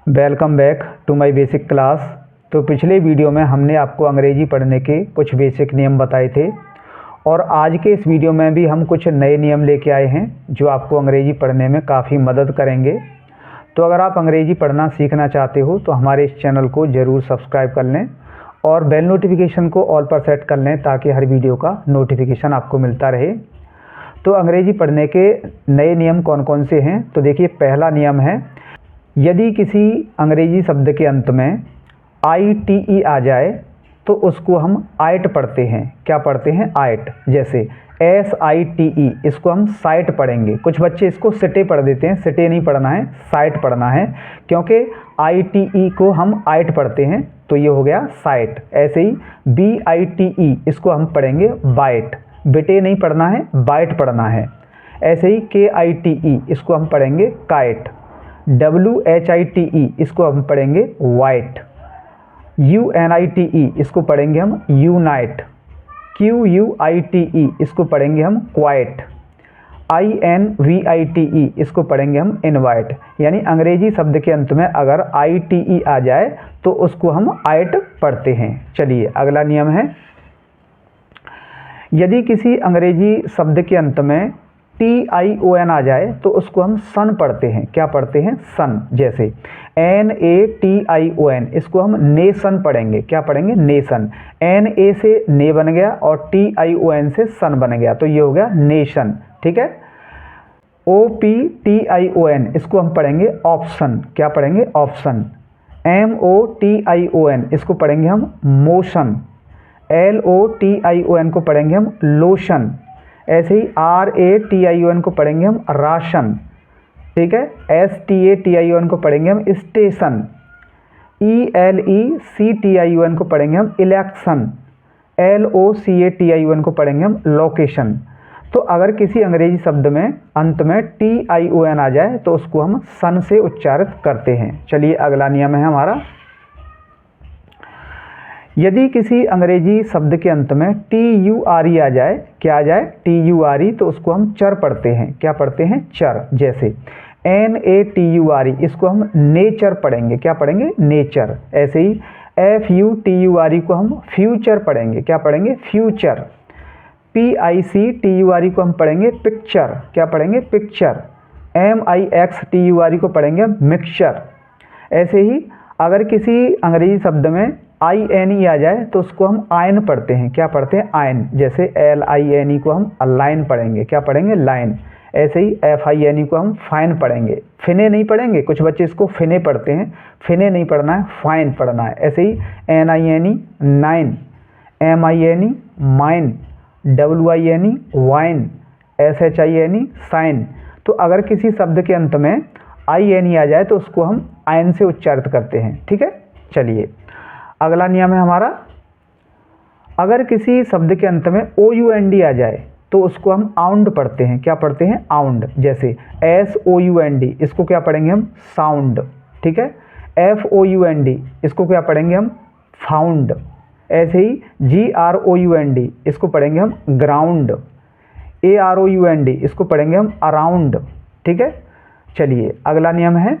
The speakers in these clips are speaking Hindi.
Welcome back to my basic class. तो पिछले वीडियो में हमने आपको अंग्रेजी पढ़ने के कुछ बेसिक नियम बताए थे और आज के इस वीडियो में भी हम कुछ नए नियम लेके आए हैं जो आपको अंग्रेजी पढ़ने में काफ़ी मदद करेंगे। तो अगर आप अंग्रेजी पढ़ना सीखना चाहते हो तो हमारे इस चैनल को ज़रूर सब्सक्राइब कर लें और बेल नोटिफिकेशन को ऑल पर सेट कर लें ताकि हर वीडियो का नोटिफिकेशन आपको मिलता रहे। तो अंग्रेजी पढ़ने के नए नियम कौन कौन से हैं, तो देखिए पहला नियम है, यदि किसी अंग्रेजी शब्द के अंत में ITE आ जाए तो उसको हम आइट पढ़ते हैं। क्या पढ़ते हैं? आइट। जैसे SITE, इसको हम साइट पढ़ेंगे। कुछ बच्चे इसको सिटे पढ़ देते हैं, सिटे नहीं पढ़ना है, साइट पढ़ना है, क्योंकि ITE को हम आइट पढ़ते हैं तो ये हो गया साइट। ऐसे ही BITE, इसको हम पढ़ेंगे बाइट। बिटे नहीं पढ़ना है, बाइट पढ़ना है। ऐसे ही KITE, इसको हम पढ़ेंगे काइट। WHITE, इसको हम पढ़ेंगे वाइट। UNITE, इसको पढ़ेंगे हम यूनाइट। QUITE, इसको पढ़ेंगे हम क्वाइट। INVITE, इसको पढ़ेंगे हम इनवाइट। यानी अंग्रेजी शब्द के अंत में अगर ITE आ जाए तो उसको हम आइट पढ़ते हैं। चलिए अगला नियम है, यदि किसी अंग्रेजी शब्द के अंत में TION आ जाए तो उसको हम सन पढ़ते हैं। क्या पढ़ते हैं? सन। जैसे NATION, इसको हम नेशन पढ़ेंगे। क्या पढ़ेंगे? नेशन। NA से ने बन गया और TION से सन बन गया तो ये हो गया नेशन। ठीक है। OPTION, इसको हम पढ़ेंगे ऑप्शन। क्या पढ़ेंगे? ऑप्शन। MOTION, इसको पढ़ेंगे हम मोशन। LOTION को पढ़ेंगे हम लोशन। ऐसे ही RATION को पढ़ेंगे हम राशन। ठीक है। STATION को पढ़ेंगे हम स्टेशन। ELECTION को पढ़ेंगे हम इलेक्शन। LOCATION को पढ़ेंगे हम लोकेशन। तो अगर किसी अंग्रेजी शब्द में अंत में TION आ जाए तो उसको हम सन से उच्चारित करते हैं। चलिए अगला नियम है हमारा, यदि किसी अंग्रेजी शब्द के अंत में TURE आ जाए, क्या आ जाए? TURE, तो उसको हम चर पढ़ते हैं। क्या पढ़ते हैं? चर। जैसे NATURE, इसको हम नेचर पढ़ेंगे। क्या पढ़ेंगे? नेचर। ऐसे ही FUTURE को हम फ्यूचर पढ़ेंगे। क्या पढ़ेंगे? फ्यूचर। PICTURE को हम पढ़ेंगे पिक्चर। क्या पढ़ेंगे? पिक्चर। MIXTURE को पढ़ेंगे हम मिक्सचर। ऐसे ही अगर किसी अंग्रेजी शब्द में INE आ जाए तो उसको हम आयन पढ़ते हैं। क्या पढ़ते हैं? आयन। जैसे LINE को हम लाइन पढ़ेंगे। क्या पढ़ेंगे? लाइन। ऐसे ही FINE को हम फाइन पढ़ेंगे। फिने नहीं पढ़ेंगे, कुछ बच्चे इसको फिने पढ़ते हैं, फिने नहीं पढ़ना है, फाइन पढ़ना है। ऐसे ही NINE nine, MINE mine, WINE wine, SHINE shine. तो अगर किसी शब्द के अंत में INE आ जाए तो उसको हम आयन से उच्चारित करते हैं। ठीक है। चलिए अगला नियम है हमारा, अगर किसी शब्द के अंत में OUND आ जाए तो उसको हम आउंड पढ़ते हैं। क्या पढ़ते हैं? आउंड। जैसे SOUND, इसको क्या पढ़ेंगे हम? साउंड। ठीक है। FOUND, इसको क्या पढ़ेंगे हम? फाउंड। ऐसे ही GROUND, इसको पढ़ेंगे हम ग्राउंड। AROUND, इसको पढ़ेंगे हम अराउंड। ठीक है। चलिए अगला नियम है,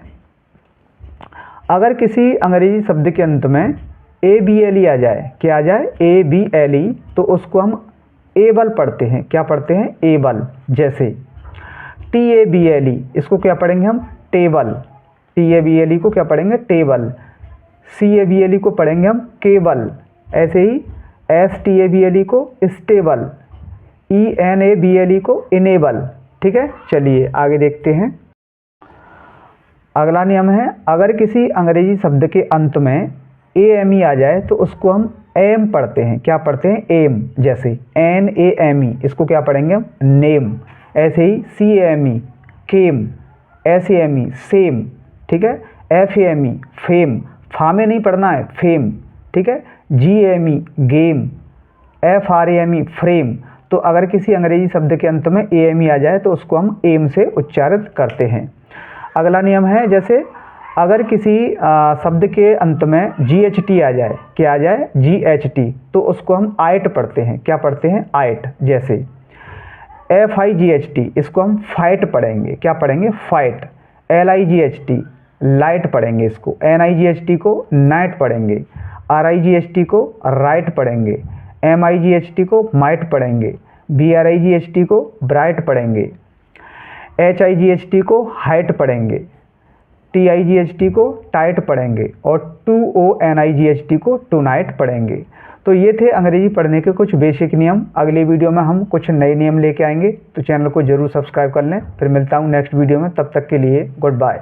अगर किसी अंग्रेजी शब्द के अंत में ABLE आ जाए, क्या आ जाए? ABLE, तो उसको हम एबल पढ़ते हैं। क्या पढ़ते हैं? एबल। जैसे TABLE, इसको क्या पढ़ेंगे हम? टेबल। TABLE को क्या पढ़ेंगे? टेबल। CABLE को पढ़ेंगे हम केबल। ऐसे ही STABLE को स्टेबल। ENABLE को इनेबल। ठीक है। चलिए आगे देखते हैं, अगला नियम है, अगर किसी अंग्रेजी शब्द के अंत में AME आ जाए तो उसको हम एम पढ़ते हैं। क्या पढ़ते हैं? एम। जैसे NAME, इसको क्या पढ़ेंगे हम? नेम। ऐसे ही CAME केम, SAME सेम। ठीक है। FAME फेम, फामे नहीं पढ़ना है, फेम। ठीक है। GAME game, FRAME frame. तो अगर किसी अंग्रेजी शब्द के अंत में AME आ जाए तो उसको हम एम से उच्चारित करते हैं। अगला नियम है, जैसे अगर किसी शब्द के अंत में GHT आ जाए, क्या आ जाए? GHT, तो उसको हम आइट पढ़ते हैं। क्या पढ़ते हैं? आइट। जैसे FIGHT, इसको हम फाइट पढ़ेंगे। क्या पढ़ेंगे? फाइट। LIGHT लाइट पढ़ेंगे इसको, NIGHT को नाइट पढ़ेंगे, RIGHT को राइट पढ़ेंगे, MIGHT को माइट पढ़ेंगे, BRIGHT को ब्राइट पढ़ेंगे, HIGHT को हाइट पढ़ेंगे, TIGHT को टाइट पढ़ेंगे और TONIGHT को टू नाइट पढ़ेंगे। तो ये थे अंग्रेजी पढ़ने के कुछ बेसिक नियम। अगली वीडियो में हम कुछ नए नियम लेके आएंगे, तो चैनल को जरूर सब्सक्राइब कर लें। फिर मिलता हूँ नेक्स्ट वीडियो में, तब तक के लिए गुड बाय।